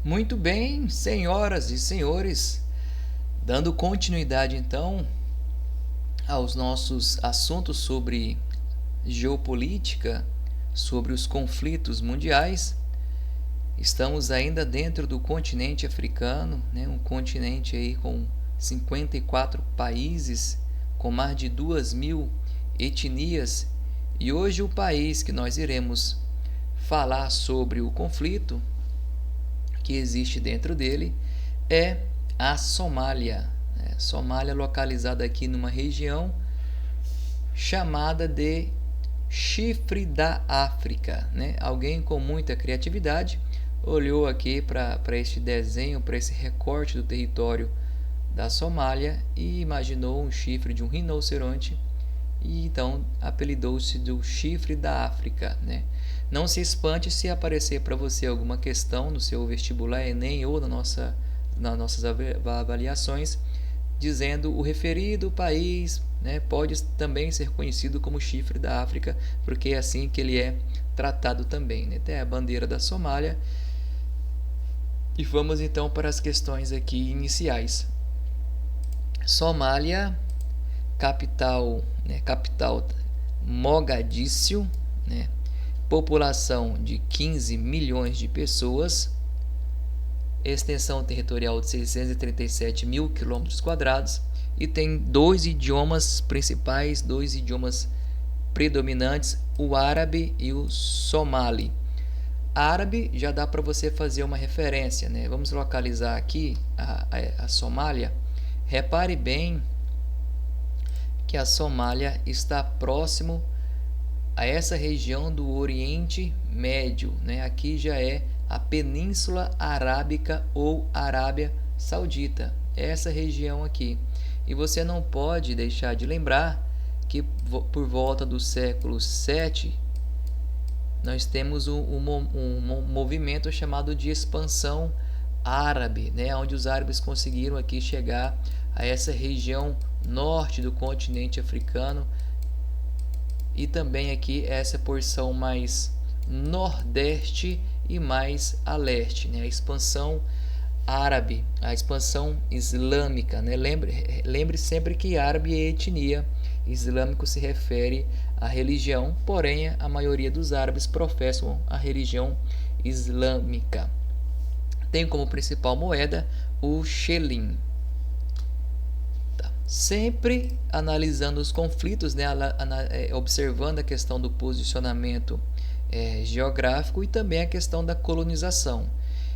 Muito bem, senhoras e senhores, dando continuidade então aos nossos assuntos sobre geopolítica, sobre os conflitos mundiais. Estamos ainda dentro do continente africano, um continente aí com 54 países, com mais de 2.000 etnias, e hoje o país que nós iremos falar sobre o conflito que existe dentro dele é a Somália. Somália localizada aqui numa região chamada de Chifre da África. Alguém com muita criatividade olhou aqui para este desenho, para esse recorte do território da Somália e imaginou um chifre de um rinoceronte e então apelidou-se do Chifre da África. Não se espante se aparecer para você alguma questão no seu vestibular Enem ou nas nossas avaliações dizendo o referido país pode também ser conhecido como Chifre da África, porque é assim que ele é tratado também. Tem a bandeira da Somália. E vamos então para as questões aqui iniciais. Somália, capital Mogadíscio, população de 15 milhões de pessoas, extensão territorial de 637 mil quilômetros quadrados e tem dois idiomas principais, dois idiomas predominantes, o árabe e o somali. Árabe já dá para você fazer uma referência, Vamos localizar aqui a Somália. Repare bem que a Somália está próximo a essa região do Oriente Médio, Aqui já é a Península Arábica ou Arábia Saudita, essa região aqui. E você não pode deixar de lembrar que por volta do século VII nós temos um movimento chamado de expansão árabe, onde os árabes conseguiram aqui chegar a essa região norte do continente africano e também aqui essa porção mais nordeste e mais a leste, a expansão árabe, a expansão islâmica. Lembre sempre que árabe é etnia, islâmico se refere à religião, porém a maioria dos árabes professam a religião islâmica. Tem como principal moeda o shelim. Sempre analisando os conflitos, observando a questão do posicionamento geográfico e também a questão da colonização.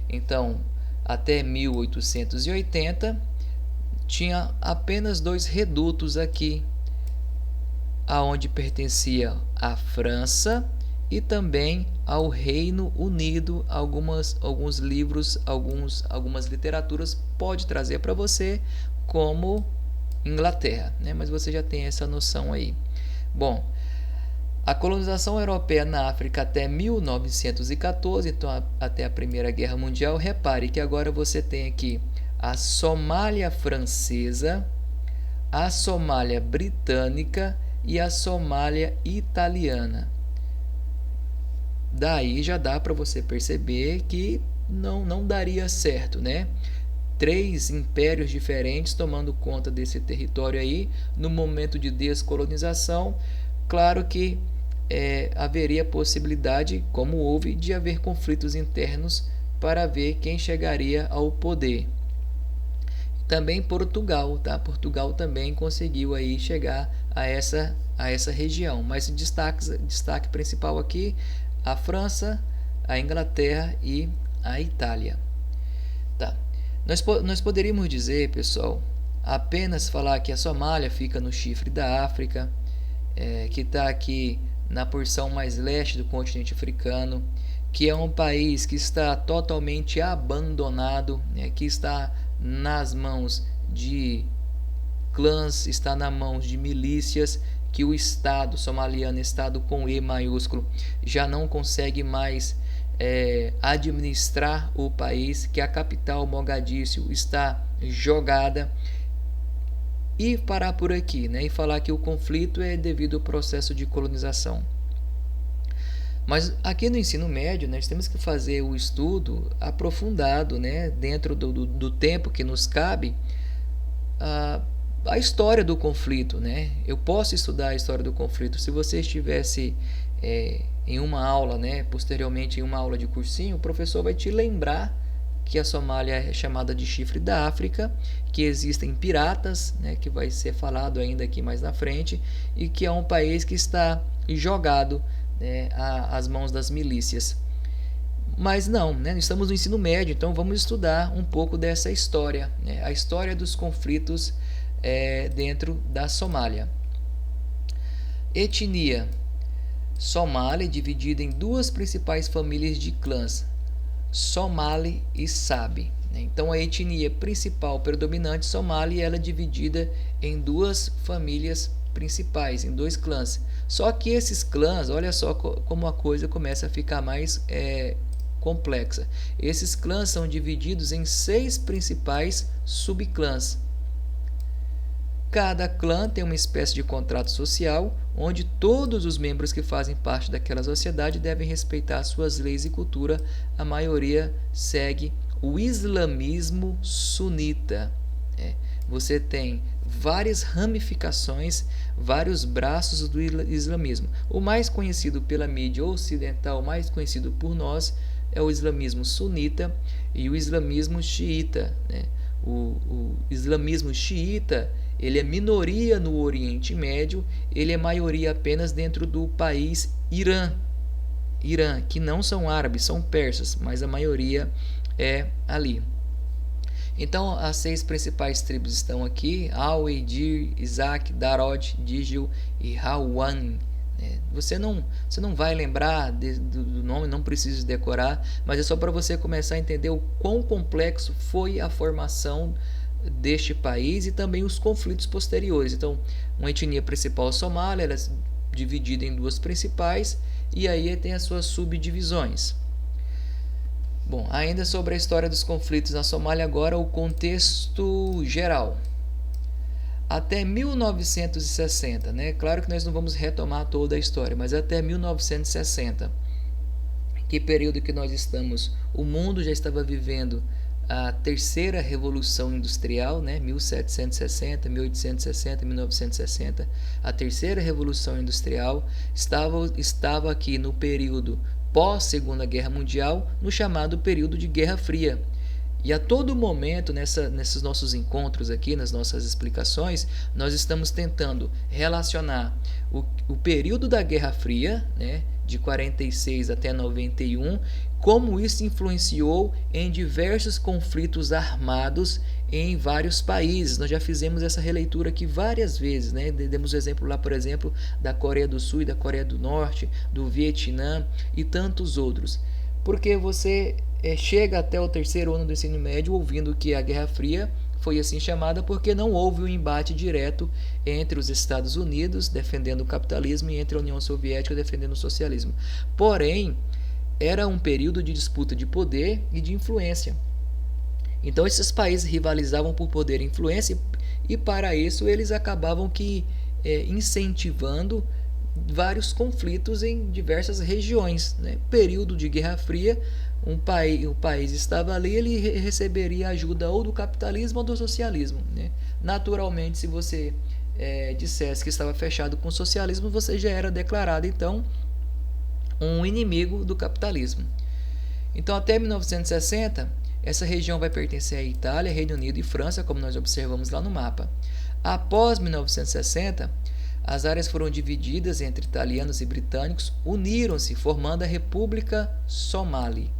Então, até 1880 tinha apenas 2 redutos aqui, aonde pertencia a França e também ao Reino Unido. Alguns livros, algumas literaturas pode trazer para você como Inglaterra, mas você já tem essa noção aí. Bom, a colonização europeia na África até 1914, então até a Primeira Guerra Mundial. Repare que agora você tem aqui a Somália Francesa, a Somália Britânica e a Somália Italiana. Daí já dá para você perceber que não daria certo, 3 impérios diferentes tomando conta desse território aí no momento de descolonização. Claro que haveria possibilidade, como houve, de haver conflitos internos para ver quem chegaria ao poder. Também Portugal, Portugal também conseguiu aí chegar a essa região, mas o destaque principal aqui, a França, a Inglaterra e a Itália. Nós poderíamos dizer, pessoal, apenas falar que a Somália fica no Chifre da África, que está aqui na porção mais leste do continente africano, que é um país que está totalmente abandonado, que está nas mãos de clãs, está nas mãos de milícias, que o Estado somaliano, Estado com E maiúsculo, já não consegue mais administrar o país, que a capital Mogadíscio está jogada, e parar por aqui, e falar que o conflito é devido ao processo de colonização. Mas aqui no ensino médio, nós temos que fazer o estudo aprofundado, né, dentro do tempo que nos cabe, a, a história do conflito, né? Eu posso estudar a história do conflito. Se você estivesse em uma aula, né, posteriormente em uma aula de cursinho, o professor vai te lembrar que a Somália é chamada de chifre da África, que existem piratas, né, que vai ser falado ainda aqui mais na frente, e que é um país que está jogado, né, às mãos das milícias. Mas não, né, estamos no ensino médio, então vamos estudar um pouco dessa história, né, a história dos conflitos dentro da Somália. Etnia. Somália é dividida em duas principais famílias de clãs, Somali e Sabi. Então a etnia principal predominante Somali, ela é dividida em duas famílias principais, em dois clãs. Só que esses clãs, olha só como a coisa começa a ficar mais complexa. Esses clãs são divididos em 6 principais subclãs. Cada clã tem uma espécie de contrato social, onde todos os membros que fazem parte daquela sociedade devem respeitar suas leis e cultura. A maioria segue o islamismo sunita. Você tem várias ramificações, vários braços do islamismo. O mais conhecido pela mídia ocidental, o mais conhecido por nós, é o islamismo sunita e o islamismo xiita. O islamismo xiita, ele é minoria no Oriente Médio, ele é maioria apenas dentro do país Irã, que não são árabes, são persas, mas a maioria é ali. Então, as 6 principais tribos estão aqui: Awe, Dir, Isaac, Darod, Digil e Hawan. Você não vai lembrar do nome, não precisa decorar, mas é só para você começar a entender o quão complexo foi a formação deste país e também os conflitos posteriores. Então, uma etnia principal somália, ela é dividida em duas principais, e aí tem as suas subdivisões. Bom, ainda sobre a história dos conflitos na Somália, agora o contexto geral. Até 1960, né? Claro que nós não vamos retomar toda a história, mas até 1960, que período que nós estamos, o mundo já estava vivendo a terceira revolução industrial, né? 1760, 1860, 1960, a terceira revolução industrial estava aqui no período pós Segunda Guerra Mundial, no chamado período de Guerra Fria. E a todo momento, nesses nossos encontros aqui, nas nossas explicações, nós estamos tentando relacionar o período da Guerra Fria, né, de 46 até 91, como isso influenciou em diversos conflitos armados em vários países. Nós já fizemos essa releitura aqui várias vezes, né? Demos o exemplo lá, por exemplo, da Coreia do Sul e da Coreia do Norte, do Vietnã e tantos outros. Porque você chega até o terceiro ano do ensino médio ouvindo que a Guerra Fria foi assim chamada porque não houve um embate direto entre os Estados Unidos defendendo o capitalismo e entre a União Soviética defendendo o socialismo. Porém, era um período de disputa de poder e de influência. Então esses países rivalizavam por poder e influência, e para isso eles acabavam incentivando vários conflitos em diversas regiões, né? Período de Guerra Fria, o país estava ali, ele receberia ajuda ou do capitalismo ou do socialismo, né? Naturalmente, se você dissesse que estava fechado com o socialismo, você já era declarado então um inimigo do capitalismo. Então, até 1960, essa região vai pertencer à Itália, Reino Unido e França, como nós observamos lá no mapa. Após 1960, as áreas foram divididas entre italianos e britânicos, uniram-se, formando a República Somali.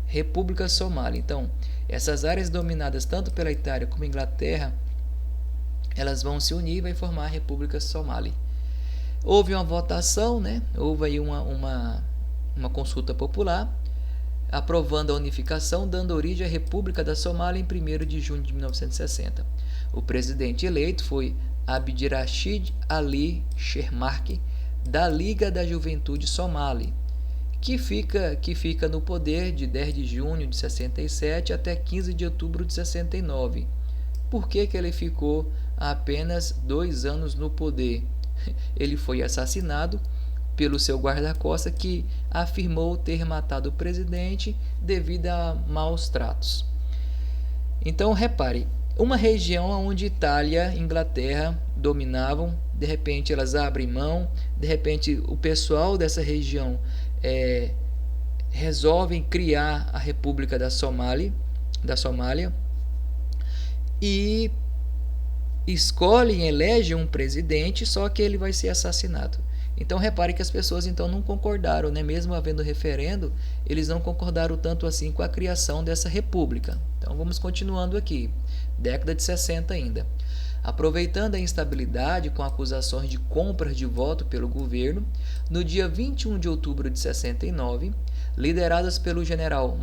República Somali. Então, essas áreas dominadas tanto pela Itália como Inglaterra, elas vão se unir e vai formar a República Somali. Houve uma votação, né? Houve aí uma consulta popular, aprovando a unificação, dando origem à República da Somália em 1º de junho de 1960. O presidente eleito foi Abdirashid Ali Shermarke, da Liga da Juventude Somali, que fica no poder de 10 de junho de 67 até 15 de outubro de 69. Por que ele ficou apenas 2 anos no poder? Ele foi assassinado pelo seu guarda-costas, que afirmou ter matado o presidente devido a maus tratos. Então, repare, uma região onde Itália e Inglaterra dominavam, de repente elas abrem mão, de repente o pessoal dessa região resolvem criar a República da Somália e escolhem, elegem um presidente, só que ele vai ser assassinado. Então repare que as pessoas então não concordaram, né? Mesmo havendo referendo, eles não concordaram tanto assim com a criação dessa república. Então vamos continuando aqui, década de 60 ainda. Aproveitando a instabilidade com acusações de compras de voto pelo governo, no dia 21 de outubro de 69, lideradas pelo general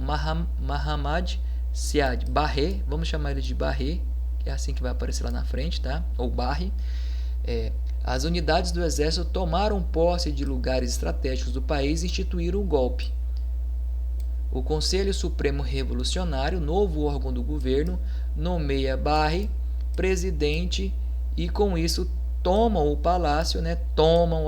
Mahamad Siad Barre, vamos chamar ele de Barre, que é assim que vai aparecer lá na frente, tá? Ou Barre, as unidades do exército tomaram posse de lugares estratégicos do país e instituíram o golpe. O Conselho Supremo Revolucionário, novo órgão do governo, nomeia Barre presidente e com isso tomam o palácio, né? Tomam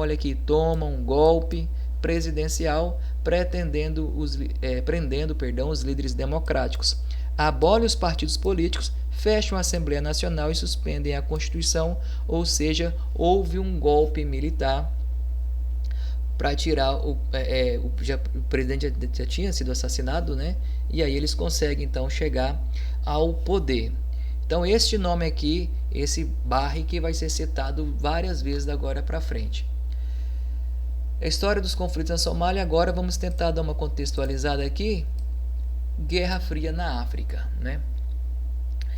um golpe presidencial prendendo os líderes democráticos. Abole os partidos políticos, fecham a Assembleia Nacional e suspendem a Constituição, ou seja, houve um golpe militar para tirar o presidente já tinha sido assassinado, né? E aí eles conseguem então chegar ao poder. Então este nome aqui, esse Barre, que vai ser citado várias vezes da agora para frente. A história dos conflitos na Somália, agora vamos tentar dar uma contextualizada aqui. Guerra Fria na África, né?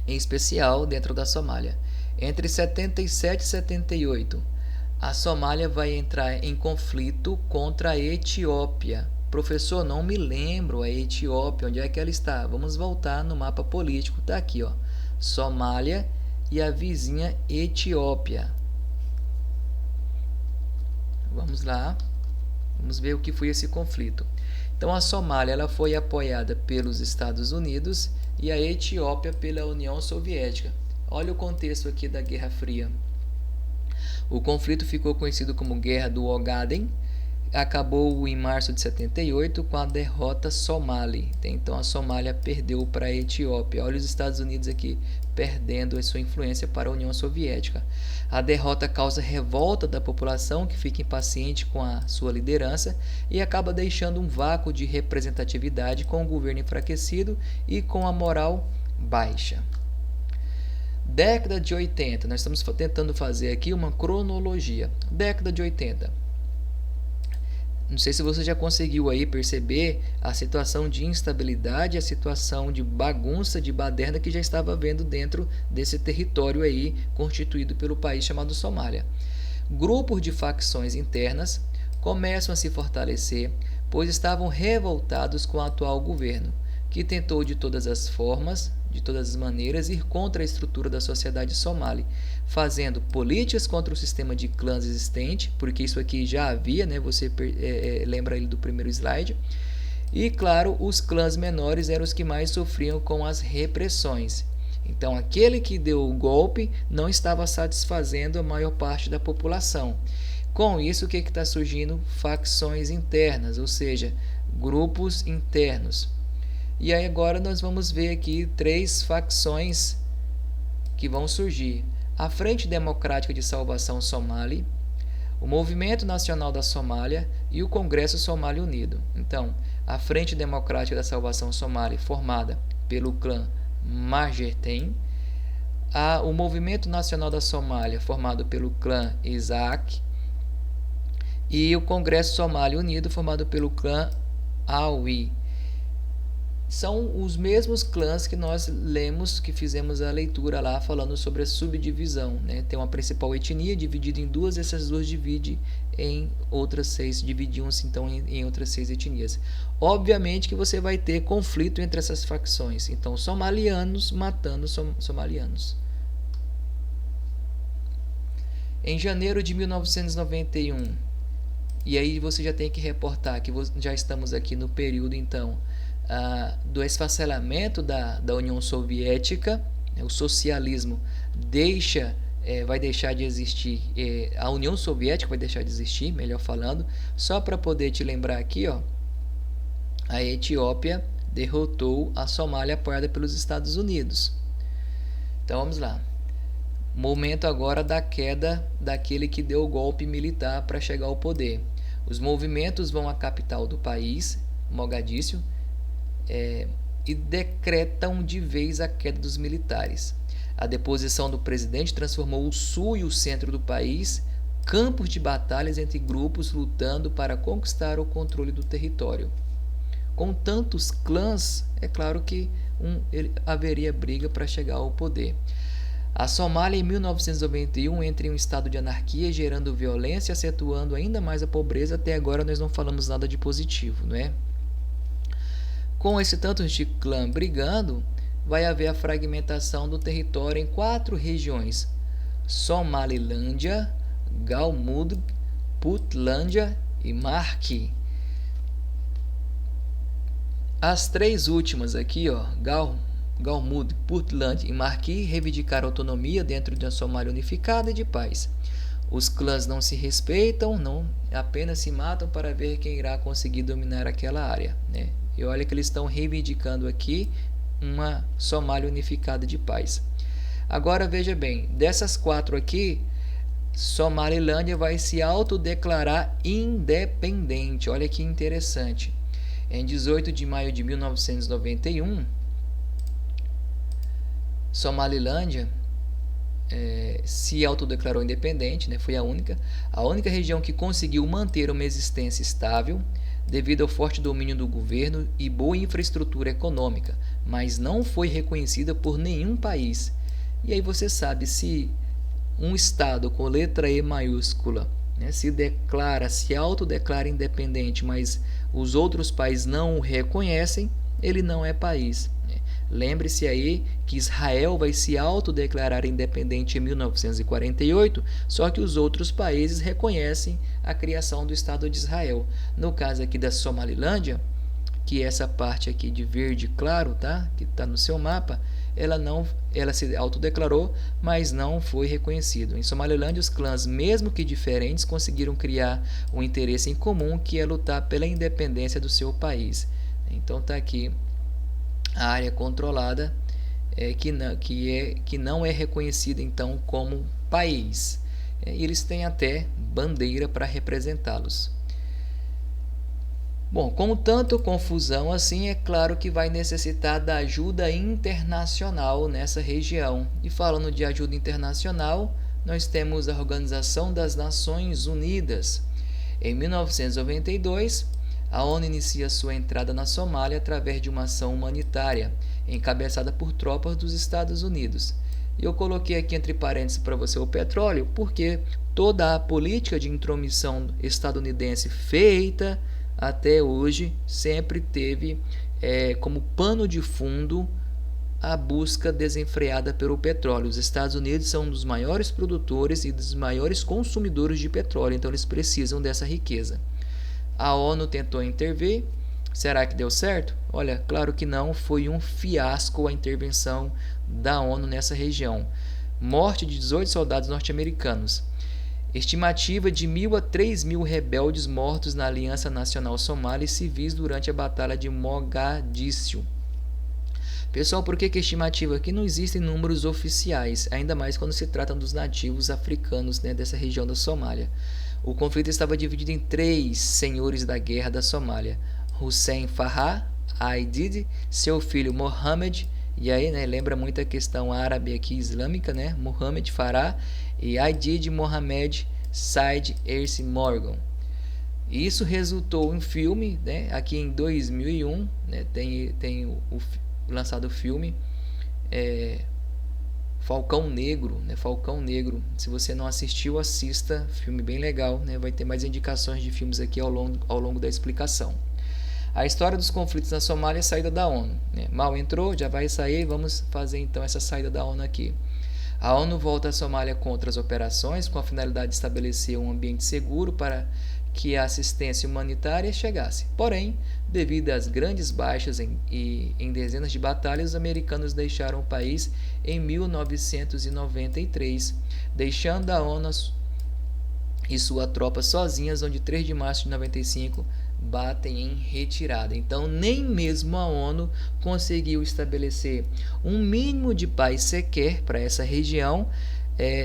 Em especial dentro da Somália. Entre 77 e 78, a Somália vai entrar em conflito contra a Etiópia. Professor, não me lembro a Etiópia, onde é que ela está? Vamos voltar no mapa político, tá aqui, ó. Somália e a vizinha Etiópia. Vamos lá, vamos ver o que foi esse conflito. Então a Somália ela foi apoiada pelos Estados Unidos e a Etiópia pela União Soviética. Olha o contexto aqui da Guerra Fria. O conflito ficou conhecido como Guerra do Ogaden, acabou em março de 78 com a derrota somali. Então a Somália perdeu para a Etiópia. Olha os Estados Unidos aqui perdendo a sua influência para a União Soviética. A derrota causa revolta da população, que fica impaciente com a sua liderança e acaba deixando um vácuo de representatividade, com o governo enfraquecido e com a moral baixa. Década de 80, nós estamos tentando fazer aqui uma cronologia. Década de 80. Não sei se você já conseguiu aí perceber a situação de instabilidade, a situação de bagunça, de baderna que já estava havendo dentro desse território aí constituído pelo país chamado Somália. Grupos de facções internas começam a se fortalecer, pois estavam revoltados com o atual governo, que tentou de todas as formas, de todas as maneiras, ir contra a estrutura da sociedade somali, fazendo políticas contra o sistema de clãs existente, porque isso aqui já havia, né? Você lembra ele do primeiro slide. E, claro, os clãs menores eram os que mais sofriam com as repressões. Então, aquele que deu o golpe não estava satisfazendo a maior parte da população. Com isso, o que está surgindo? Facções internas, ou seja, grupos internos. E aí agora nós vamos ver aqui 3 facções que vão surgir. A Frente Democrática de Salvação Somali, o Movimento Nacional da Somália e o Congresso Somali Unido. Então, a Frente Democrática da Salvação Somali, formada pelo clã Marjerten, o Movimento Nacional da Somália, formado pelo clã Isaac, e o Congresso Somali Unido, formado pelo clã Awi. São os mesmos clãs que nós lemos, que fizemos a leitura lá, falando sobre a subdivisão, né? Tem uma principal etnia dividida em duas, essas duas dividem em outras 6, dividiam-se então em outras 6 etnias. Obviamente que você vai ter conflito entre essas facções, então somalianos matando somalianos. Em janeiro de 1991, e aí você já tem que reportar que já estamos aqui no período então do esfacelamento da União Soviética, né? O socialismo deixa vai deixar de existir, a União Soviética vai deixar de existir, melhor falando. Só para poder te lembrar aqui, ó, a Etiópia derrotou a Somália apoiada pelos Estados Unidos. Então vamos lá. Momento agora da queda daquele que deu o golpe militar para chegar ao poder. Os movimentos vão à capital do país, Mogadíscio, e decretam de vez a queda dos militares. A deposição do presidente transformou o sul e o centro do país campos de batalhas entre grupos lutando para conquistar o controle do território. Com tantos clãs, é claro que haveria briga para chegar ao poder. A Somália, em 1991, entra em um estado de anarquia, gerando violência, acentuando ainda mais a pobreza. Até agora nós não falamos nada de positivo, não é? Com esse tanto de clã brigando, vai haver a fragmentação do território em 4 regiões: Somalilândia, Galmudug, Putlândia e Marki. As 3 últimas aqui, ó, Galmudug, Puntland e Marki, reivindicaram autonomia dentro de uma Somália unificada e de paz. Os clãs não se respeitam, não apenas se matam para ver quem irá conseguir dominar aquela área, né? E olha que eles estão reivindicando aqui uma Somália unificada de paz. Agora veja bem, dessas 4 aqui, Somalilândia vai se autodeclarar independente. Olha que interessante. Em 18 de maio de 1991, Somalilândia se autodeclarou independente, né? Foi a única região que conseguiu manter uma existência estável devido ao forte domínio do governo e boa infraestrutura econômica, mas não foi reconhecida por nenhum país. E aí você sabe, se um estado com letra E maiúscula, né, se autodeclara independente, mas os outros países não o reconhecem, ele não é país. Lembre-se aí que Israel vai se autodeclarar independente em 1948, só que os outros países reconhecem a criação do Estado de Israel. No caso aqui da Somalilândia, que é essa parte aqui de verde claro, tá? Que está no seu mapa, ela se autodeclarou, mas não foi reconhecido. Em Somalilândia, os clãs, mesmo que diferentes, conseguiram criar um interesse em comum, que é lutar pela independência do seu país. Então está aqui a área controlada, que não é reconhecida então como país. E eles têm até bandeira para representá-los. Bom, com tanta confusão assim, é claro que vai necessitar da ajuda internacional nessa região. E falando de ajuda internacional, nós temos a Organização das Nações Unidas. Em 1992, a ONU inicia sua entrada na Somália através de uma ação humanitária, encabeçada por tropas dos Estados Unidos. E eu coloquei aqui entre parênteses para você o petróleo, porque toda a política de intromissão estadunidense feita até hoje sempre teve como pano de fundo a busca desenfreada pelo petróleo. Os Estados Unidos são um dos maiores produtores e dos maiores consumidores de petróleo, então eles precisam dessa riqueza. A ONU tentou intervir. Será que deu certo? Olha, claro que não, foi um fiasco a intervenção da ONU nessa região. Morte de 18 soldados norte-americanos. Estimativa de 1.000 a 3.000 rebeldes mortos na Aliança Nacional Somália e civis durante a Batalha de Mogadíscio. Pessoal, por que estimativa? Aqui não existem números oficiais, ainda mais quando se trata dos nativos africanos, né, dessa região da Somália. O conflito estava dividido em 3 senhores da guerra da Somália: Hussein Farah Aidid, seu filho Mohammed, e aí, né, lembra muito a questão árabe aqui islâmica, né, Mohammed Farah, e Aidid Mohamed Said Ersi Morgan. Isso resultou em filme, né, aqui em 2001, né, tem lançado o filme Falcão Negro, né? Falcão Negro. Se você não assistiu, assista, filme bem legal, né? Vai ter mais indicações de filmes aqui ao longo da explicação. A história dos conflitos na Somália é a saída da ONU, né? Mal entrou, já vai sair, vamos fazer então essa saída da ONU aqui. A ONU volta à Somália contra as operações, com a finalidade de estabelecer um ambiente seguro para que a assistência humanitária chegasse. Porém, devido às grandes baixas em dezenas de batalhas, os americanos deixaram o país em 1993, deixando a ONU e sua tropa sozinhas, onde 3 de março de 95 batem em retirada. Então, nem mesmo a ONU conseguiu estabelecer um mínimo de paz sequer para essa região,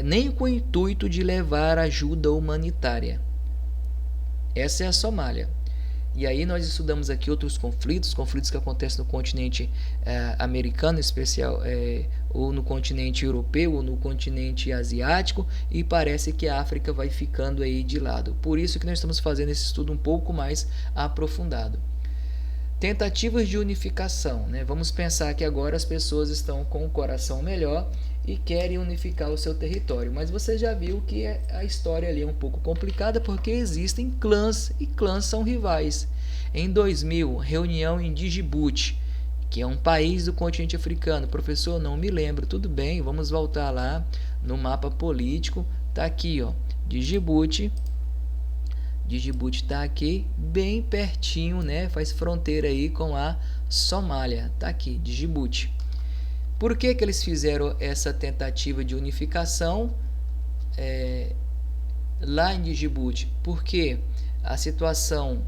nem com o intuito de levar ajuda humanitária. Essa é a Somália. E aí nós estudamos aqui outros conflitos que acontecem no continente americano, em especial, ou no continente europeu, ou no continente asiático, e parece que a África vai ficando aí de lado. Por isso que nós estamos fazendo esse estudo um pouco mais aprofundado. Tentativas de unificação, né? Vamos pensar que agora as pessoas estão com o coração melhor e querem unificar o seu território, mas você já viu que a história ali é um pouco complicada porque existem clãs e clãs são rivais. Em 2000, reunião em Djibouti, que é um país do continente africano. Professor, não me lembro. Tudo bem, vamos voltar lá no mapa político. Tá aqui, ó, Djibouti. Djibouti está aqui bem pertinho, né? Faz fronteira aí com a Somália. Tá aqui, Djibouti. Por que eles fizeram essa tentativa de unificação lá em Djibouti? Porque a situação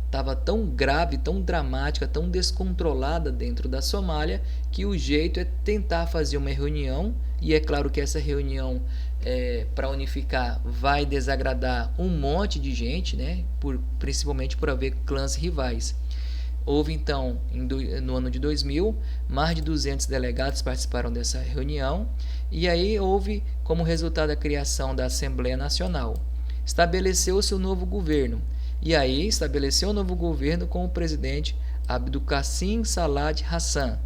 estava tão grave, tão dramática, tão descontrolada dentro da Somália, que o jeito é tentar fazer uma reunião, e é claro que essa reunião para unificar vai desagradar um monte de gente, né? Principalmente por haver clãs rivais. Houve então, no ano de 2000, mais de 200 delegados participaram dessa reunião, e aí houve como resultado a criação da Assembleia Nacional. Estabeleceu-se o novo governo, e aí estabeleceu o novo governo com o presidente Abdulkasim Salad Hassan.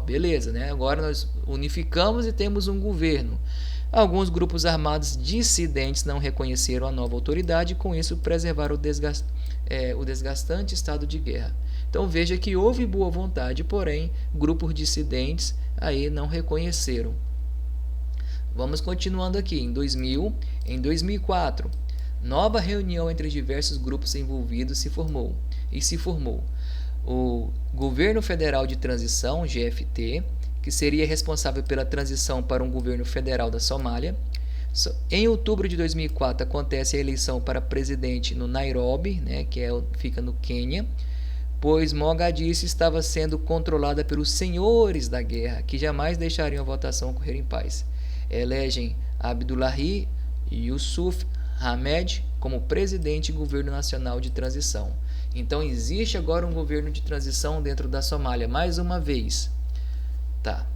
Beleza, né? Agora nós unificamos e temos um governo. Alguns grupos armados dissidentes não reconheceram a nova autoridade e com isso preservaram o desgastante estado de guerra. Então veja que houve boa vontade, porém grupos dissidentes aí não reconheceram. Vamos continuando aqui. Em 2004, nova reunião entre diversos grupos envolvidos se formou. O Governo Federal de Transição, GFT, que seria responsável pela transição para um governo federal da Somália. Em outubro de 2004 acontece a eleição para presidente no Nairobi, né, que fica no Quênia, pois Mogadiscio estava sendo controlada pelos senhores da guerra, que jamais deixariam a votação ocorrer em paz. Elegem Abdullahi Yusuf Ahmed como presidente e governo nacional de transição. Então existe agora um governo de transição dentro da Somália, mais uma vez. Tá.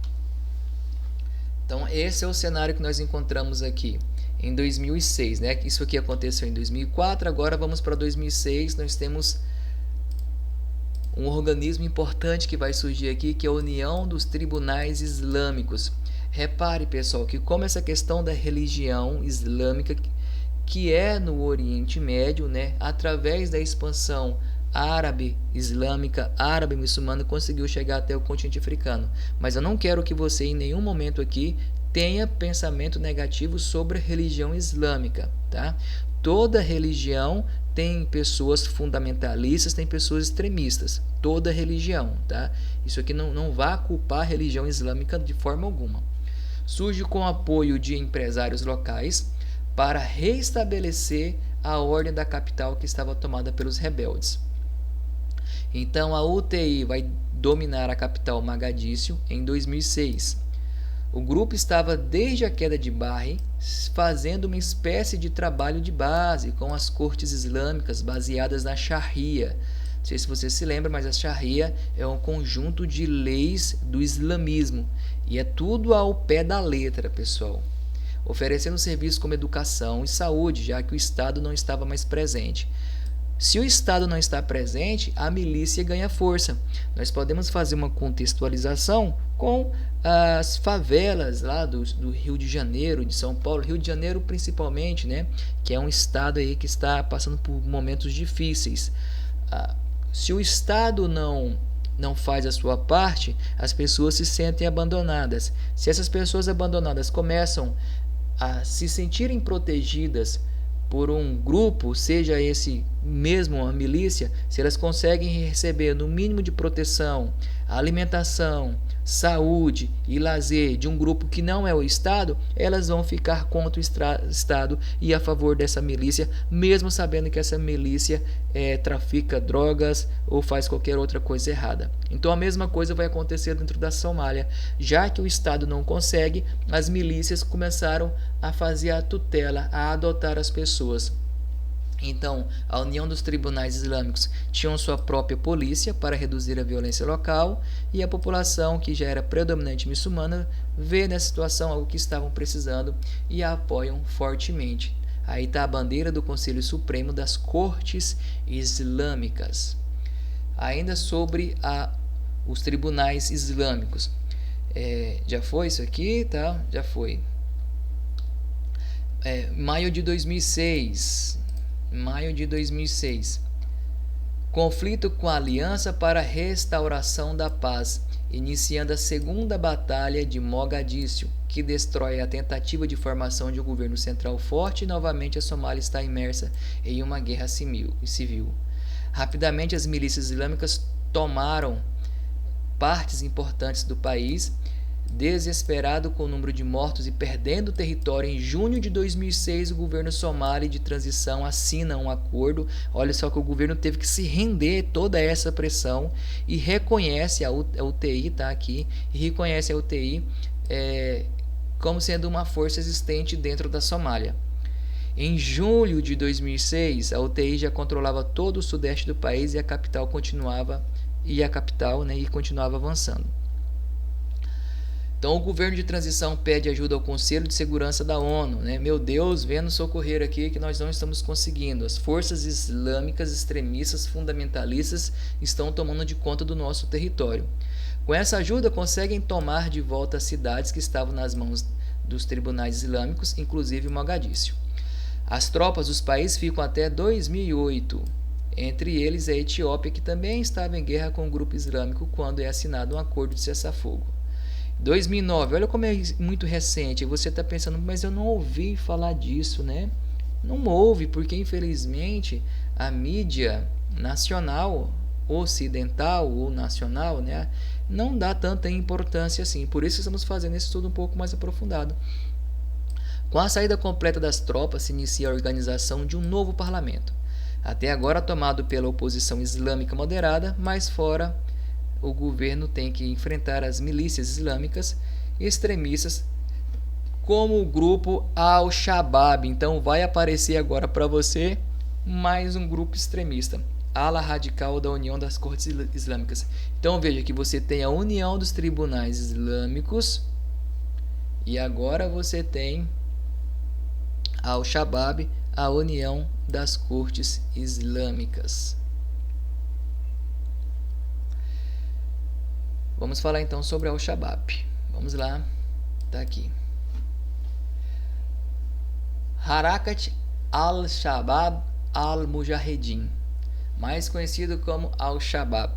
Então esse é o cenário que nós encontramos aqui em 2006, né? Isso aqui aconteceu em 2004, agora vamos para 2006, nós temos um organismo importante que vai surgir aqui, que é a União dos Tribunais Islâmicos. Repare, pessoal, que como essa questão da religião islâmica, que é no Oriente Médio, né, através da expansão árabe, islâmica, árabe, muçulmana, conseguiu chegar até o continente africano. Mas eu não quero que você em nenhum momento aqui tenha pensamento negativo sobre a religião islâmica, tá? Toda religião tem pessoas fundamentalistas, tem pessoas extremistas, toda religião, tá? Isso aqui não vá culpar a religião islâmica de forma alguma. Surge com o apoio de empresários locais para restabelecer a ordem da capital que estava tomada pelos rebeldes. Então a UTI vai dominar a capital Mogadíscio em 2006. O grupo estava desde a queda de Barre fazendo uma espécie de trabalho de base com as cortes islâmicas baseadas na Sharia. Não sei se você se lembra, mas a Sharia é um conjunto de leis do islamismo e é tudo ao pé da letra, pessoal. Oferecendo serviços como educação e saúde, já que o Estado não estava mais presente. Se o Estado não está presente, a milícia ganha força. Nós podemos fazer uma contextualização com as favelas lá do Rio de Janeiro, de São Paulo, Rio de Janeiro principalmente, né, que é um estado aí que está passando por momentos difíceis. Se o Estado não faz a sua parte, as pessoas se sentem abandonadas. Se essas pessoas abandonadas começam a se sentirem protegidas por um grupo, seja esse mesmo uma milícia, se elas conseguem receber no mínimo de proteção, alimentação, saúde e lazer de um grupo que não é o Estado, elas vão ficar contra o Estado e a favor dessa milícia, mesmo sabendo que essa milícia trafica drogas ou faz qualquer outra coisa errada. Então a mesma coisa vai acontecer dentro da Somália. Já que o Estado não consegue, as milícias começaram a fazer a tutela, a adotar as pessoas. Então, a União dos Tribunais Islâmicos tinha sua própria polícia para reduzir a violência local, e a população, que já era predominante muçulmana, vê nessa situação algo que estavam precisando e a apoiam fortemente. Aí está a bandeira do Conselho Supremo das Cortes Islâmicas. Ainda sobre os tribunais islâmicos. Já foi isso aqui, tá? Já foi. Maio de 2006. Conflito com a Aliança para a Restauração da Paz, iniciando a segunda batalha de Mogadíscio, que destrói a tentativa de formação de um governo central forte, e novamente a Somália está imersa em uma guerra civil. Rapidamente as milícias islâmicas tomaram partes importantes do país. Desesperado com o número de mortos e perdendo território, em junho de 2006 o governo somali de transição assina um acordo. Olha só que o governo teve que se render toda essa pressão e reconhece a UTI, tá aqui, e reconhece a UTI como sendo uma força existente dentro da Somália. Em julho de 2006 a UTI já controlava todo o sudeste do país e a capital continuava avançando. Então o governo de transição pede ajuda ao Conselho de Segurança da ONU, né? Meu Deus, vem nos socorrer aqui que nós não estamos conseguindo. As forças islâmicas extremistas fundamentalistas estão tomando de conta do nosso território. Com essa ajuda conseguem tomar de volta as cidades que estavam nas mãos dos tribunais islâmicos, inclusive Mogadíscio. As tropas dos países ficam até 2008. Entre eles a Etiópia, que também estava em guerra com o grupo islâmico quando é assinado um acordo de cessar-fogo. 2009, olha como é muito recente. Você está pensando, mas eu não ouvi falar disso, né? Não ouve, porque infelizmente a mídia nacional, ocidental ou nacional, né, não dá tanta importância assim. Por isso estamos fazendo esse estudo um pouco mais aprofundado. Com a saída completa das tropas, se inicia a organização de um novo parlamento. Até agora tomado pela oposição islâmica moderada, mas fora o governo tem que enfrentar as milícias islâmicas extremistas como o grupo Al-Shabaab. Então vai aparecer agora para você mais um grupo extremista, ala radical da União das Cortes Islâmicas. Então veja que você tem a União dos Tribunais Islâmicos e agora você tem Al-Shabaab, a União das Cortes Islâmicas. Vamos falar então sobre Al-Shabaab. Vamos lá, tá aqui. Harakat al-Shabaab al-Mujahedin, mais conhecido como Al-Shabaab,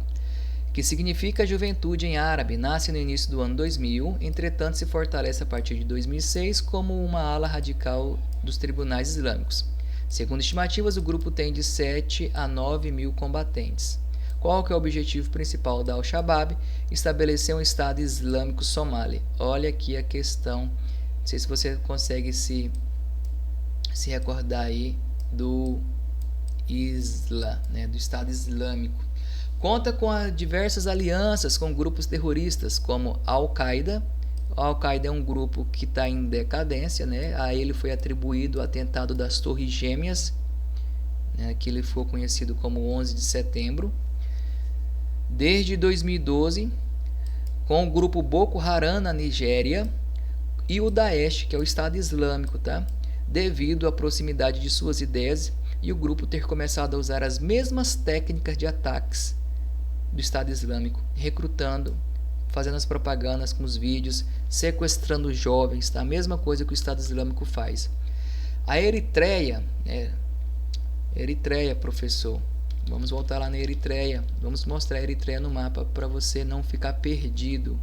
que significa juventude em árabe, nasce no início do ano 2000, entretanto se fortalece a partir de 2006 como uma ala radical dos tribunais islâmicos. Segundo estimativas, o grupo tem de 7 a 9 mil combatentes. Qual que é o objetivo principal da Al-Shabaab? Estabelecer um Estado Islâmico Somali. Olha aqui a questão, não sei se você consegue se recordar aí do Islã, né, do Estado Islâmico. Conta com diversas alianças com grupos terroristas como Al-Qaeda. Al-Qaeda é um grupo que está em decadência, né? A ele foi atribuído o atentado das Torres Gêmeas, né, que ele foi conhecido como 11 de setembro. Desde 2012, com o grupo Boko Haram na Nigéria e o Daesh, que é o Estado Islâmico, tá? Devido à proximidade de suas ideias e o grupo ter começado a usar as mesmas técnicas de ataques do Estado Islâmico, recrutando, fazendo as propagandas com os vídeos, sequestrando jovens, tá? A mesma coisa que o Estado Islâmico faz. A Eritreia, professor, vamos voltar lá na Eritreia, vamos mostrar a Eritreia no mapa para você não ficar perdido.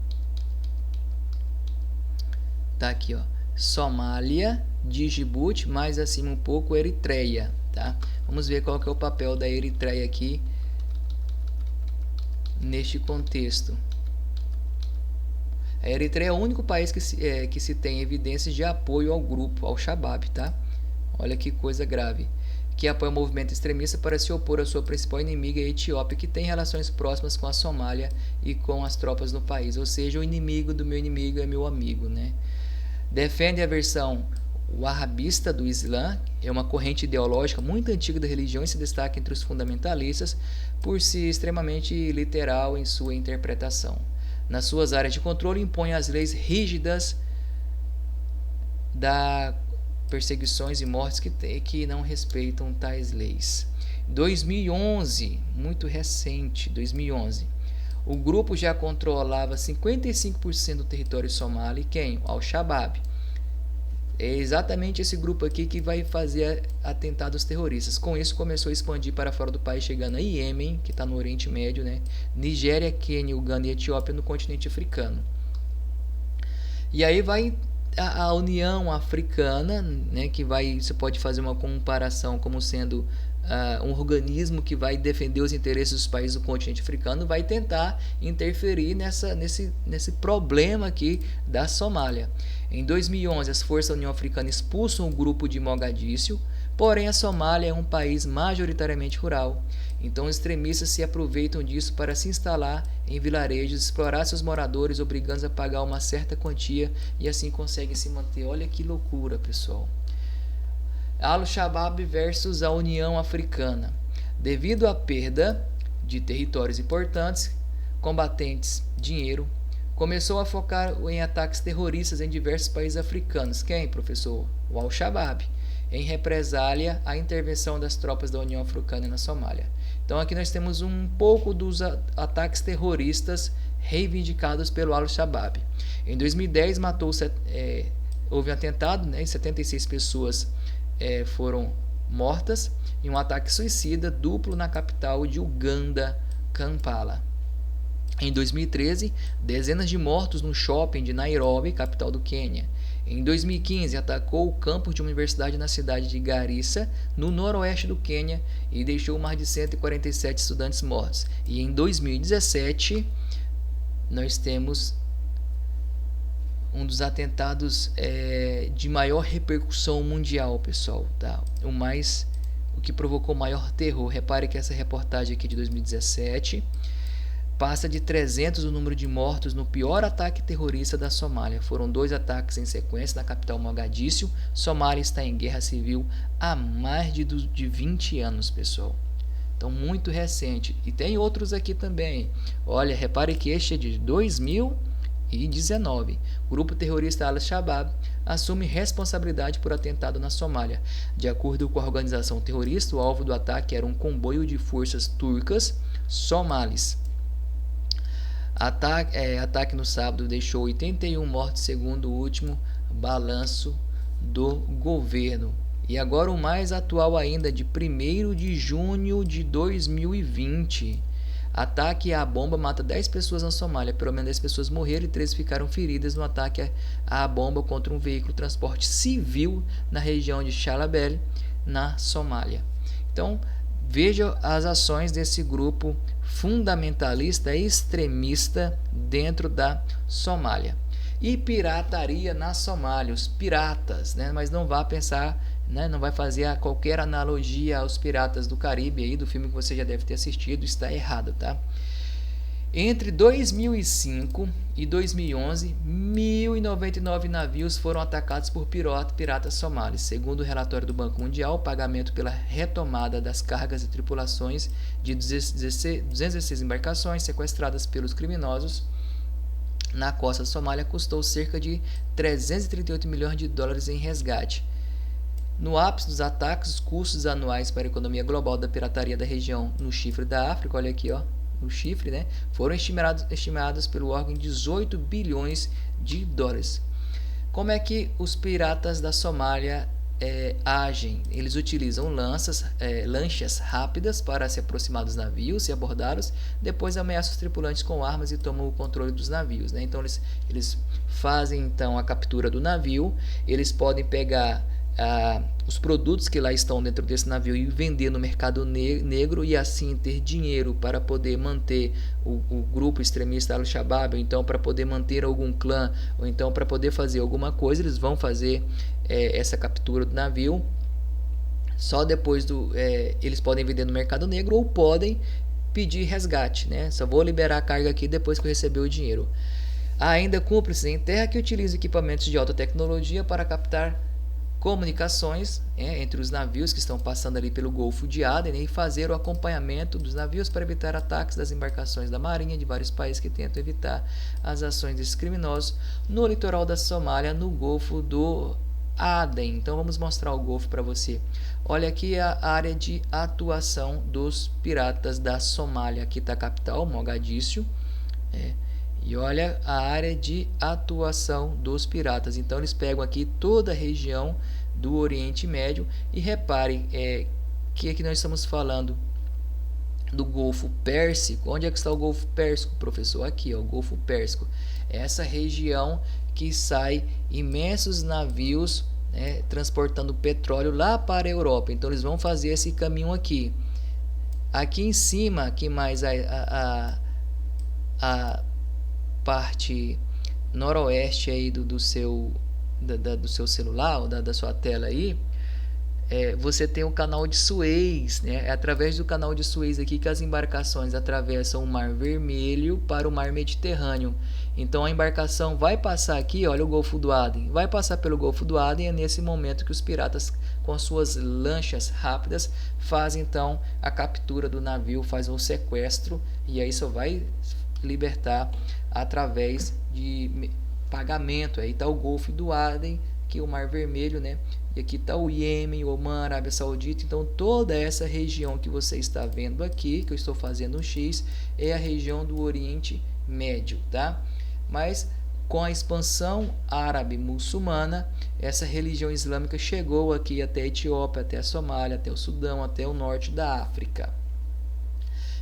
Tá aqui, ó. Somália, Djibouti, mais acima um pouco Eritreia, tá? Vamos ver qual que é o papel da Eritreia aqui neste contexto. A Eritreia é o único país que se tem evidências de apoio ao grupo, ao Shabab, tá? Olha que coisa grave. Que apoia o movimento extremista para se opor à sua principal inimiga, a Etiópia, que tem relações próximas com a Somália e com as tropas no país. Ou seja, o inimigo do meu inimigo é meu amigo, né? Defende a versão wahhabista do Islã, é uma corrente ideológica muito antiga da religião e se destaca entre os fundamentalistas por ser extremamente literal em sua interpretação. Nas suas áreas de controle, impõe as leis rígidas da perseguições e mortes que não respeitam tais leis. 2011, muito recente, 2011, o grupo já controlava 55% do território somali. Quem? Al-Shabaab. É exatamente esse grupo aqui que vai fazer atentados terroristas. Com isso, começou a expandir para fora do país, chegando a Iêmen, que está no Oriente Médio, né? Nigéria, Quênia, Uganda e Etiópia no continente africano. E aí vai a União Africana, né, que você pode fazer uma comparação como sendo um organismo que vai defender os interesses dos países do continente africano, vai tentar interferir nesse problema aqui da Somália. Em 2011, as forças da União Africana expulsam o grupo de Mogadíscio, porém a Somália é um país majoritariamente rural. Então os extremistas se aproveitam disso para se instalar em vilarejos, explorar seus moradores, obrigando-os a pagar uma certa quantia e assim conseguem se manter. Olha que loucura, pessoal. Al-Shabaab versus a União Africana. Devido à perda de territórios importantes, combatentes, dinheiro, começou a focar em ataques terroristas em diversos países africanos. Quem, professor? O Al-Shabaab, em represália à intervenção das tropas da União Africana na Somália. Então aqui nós temos um pouco dos ataques terroristas reivindicados pelo Al-Shabaab. Em 2010 houve um atentado, né, e 76 pessoas foram mortas em um ataque suicida duplo na capital de Uganda, Kampala. Em 2013, dezenas de mortos no shopping de Nairobi, capital do Quênia. Em 2015, atacou o campus de uma universidade na cidade de Garissa, no noroeste do Quênia, e deixou mais de 147 estudantes mortos. E em 2017, nós temos um dos atentados de maior repercussão mundial, pessoal, tá? O que provocou maior terror. Repare que essa reportagem aqui de 2017 passa de 300 o número de mortos no pior ataque terrorista da Somália. Foram 2 ataques em sequência na capital Mogadíscio. Somália está em guerra civil há mais de 20 anos, pessoal. Então, muito recente. E tem outros aqui também. Olha, repare que este é de 2019. O grupo terrorista Al-Shabaab assume responsabilidade por atentado na Somália. De acordo com a organização terrorista, o alvo do ataque era um comboio de forças turcas somalis. Ataque no sábado deixou 81 mortos, segundo o último balanço do governo. E agora o mais atual ainda, de 1º de junho de 2020. Ataque à bomba mata 10 pessoas na Somália. Pelo menos 10 pessoas morreram e 13 ficaram feridas no ataque à bomba contra um veículo de transporte civil na região de Shalabelle, na Somália. Então, veja as ações desse grupo fundamentalista extremista dentro da Somália. E pirataria na Somália, os piratas, né? Mas não vá pensar, né? Não vai fazer qualquer analogia aos piratas do Caribe aí, do filme que você já deve ter assistido, está errado, tá? Entre 2005 e 2011, 1.099 navios foram atacados por piratas somalis. Segundo o relatório do Banco Mundial, o pagamento pela retomada das cargas e tripulações de 216 embarcações sequestradas pelos criminosos na costa da Somália custou cerca de 338 milhões de dólares em resgate. No ápice dos ataques, os custos anuais para a economia global da pirataria da região no chifre da África, olha aqui, ó, no chifre, né, foram estimados pelo órgão em 18 bilhões de dólares. Como é que os piratas da Somália agem? Eles utilizam lanchas rápidas para se aproximar dos navios e abordá-los, depois ameaçam os tripulantes com armas e tomam o controle dos navios, né? Então eles fazem então a captura do navio, eles podem pegar os produtos que lá estão dentro desse navio e vender no mercado negro e assim ter dinheiro para poder manter o grupo extremista Al-Shabaab, ou então para poder manter algum clã, ou então para poder fazer alguma coisa. Eles vão fazer essa captura do navio. Só depois eles podem vender no mercado negro ou podem pedir resgate, né? Só vou liberar a carga aqui depois que eu receber o dinheiro. Há ainda cúmplices em terra que utilizam equipamentos de alta tecnologia para captar comunicações entre os navios que estão passando ali pelo Golfo de Aden, né, e fazer o acompanhamento dos navios para evitar ataques das embarcações da marinha de vários países que tentam evitar as ações desses criminosos no litoral da Somália, no Golfo do Aden. Então vamos mostrar o Golfo para você. Olha aqui a área de atuação dos piratas da Somália. Aqui está a capital, Mogadíscio. E olha a área de atuação dos piratas. Então eles pegam aqui toda a região do Oriente Médio e repare que aqui nós estamos falando do Golfo Pérsico. Onde é que está o Golfo Pérsico, professor? Aqui, ó, o Golfo Pérsico. Essa região que sai imensos navios, né, transportando petróleo lá para a Europa. Então eles vão fazer esse caminho aqui. Aqui em cima, aqui mais a parte noroeste aí do seu celular, ou da sua tela aí, você tem o canal de Suez, né? É através do canal de Suez aqui que as embarcações atravessam o Mar Vermelho para o Mar Mediterrâneo. Então a embarcação vai passar aqui, olha o Golfo do Aden, vai passar pelo Golfo do Aden, é nesse momento que os piratas com suas lanchas rápidas fazem então a captura do navio, fazem o sequestro, e aí só vai libertar através de pagamento. Aí está o Golfo do Aden, que é o Mar Vermelho, né? E aqui está o Iêmen, o Omã, Arábia Saudita. Então toda essa região que você está vendo aqui, que eu estou fazendo um X, é a região do Oriente Médio, tá? Mas com a expansão árabe muçulmana, essa religião islâmica chegou aqui até a Etiópia, até a Somália, até o Sudão, até o norte da África.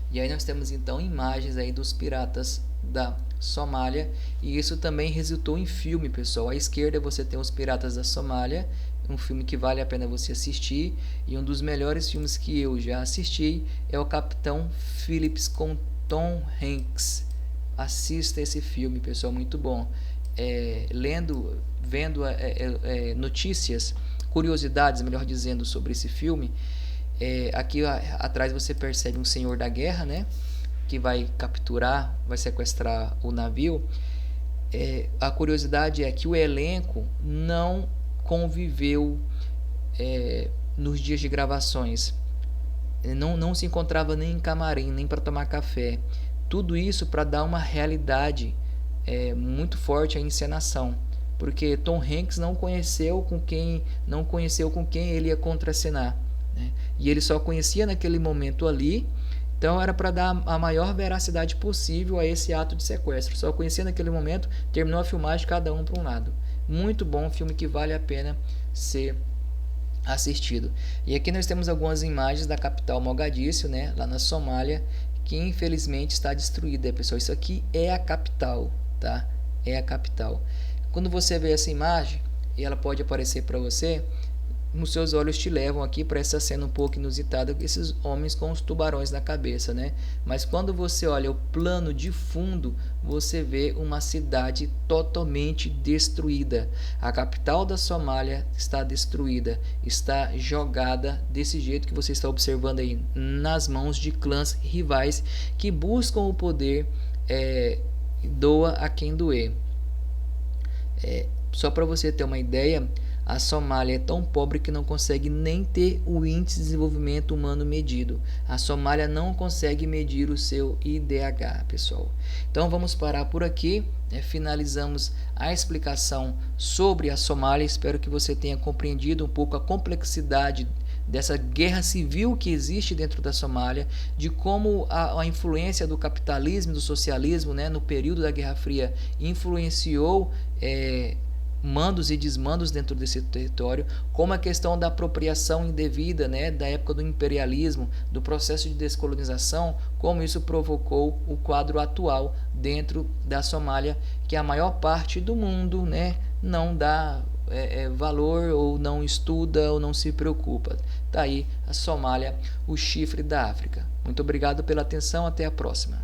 E aí nós temos então imagens aí dos piratas da Somália, e isso também resultou em filme, pessoal. À esquerda você tem os Piratas da Somália, um filme que vale a pena você assistir, e um dos melhores filmes que eu já assisti é o Capitão Phillips com Tom Hanks. Assista esse filme, pessoal, muito bom. Vendo notícias, curiosidades, melhor dizendo, sobre esse filme, aqui atrás você percebe um senhor da guerra, né, que vai capturar, vai sequestrar o navio. A curiosidade é que o elenco não conviveu nos dias de gravações, não se encontrava nem em camarim, nem para tomar café. Tudo isso para dar uma realidade muito forte à encenação, porque Tom Hanks não conheceu com quem ele ia contracenar, né? E ele só conhecia naquele momento ali. Então era para dar a maior veracidade possível a esse ato de sequestro. Só conhecia naquele momento, terminou a filmagem, cada um para um lado. Muito bom, um filme que vale a pena ser assistido. E aqui nós temos algumas imagens da capital Mogadíscio, né, lá na Somália, que infelizmente está destruída, pessoal. Isso aqui é a capital, tá? É a capital. Quando você vê essa imagem, e ela pode aparecer para você, os seus olhos te levam aqui para essa cena um pouco inusitada, esses homens com os tubarões na cabeça, né? Mas quando você olha o plano de fundo, você vê uma cidade totalmente destruída. A capital da Somália está destruída, está jogada desse jeito que você está observando aí, nas mãos de clãs rivais que buscam o poder, doa a quem doer. Só para você ter uma ideia, a Somália é tão pobre que não consegue nem ter o índice de desenvolvimento humano medido. A Somália não consegue medir o seu IDH, pessoal. Então vamos parar por aqui. Finalizamos a explicação sobre a Somália. Espero que você tenha compreendido um pouco a complexidade dessa guerra civil que existe dentro da Somália, de como a influência do capitalismo e do socialismo, né, no período da Guerra Fria influenciou mandos e desmandos dentro desse território, como a questão da apropriação indevida, né, da época do imperialismo, do processo de descolonização, como isso provocou o quadro atual dentro da Somália, que a maior parte do mundo, né, não dá valor, ou não estuda, ou não se preocupa. Tá aí a Somália, o chifre da África. Muito obrigado pela atenção, até a próxima.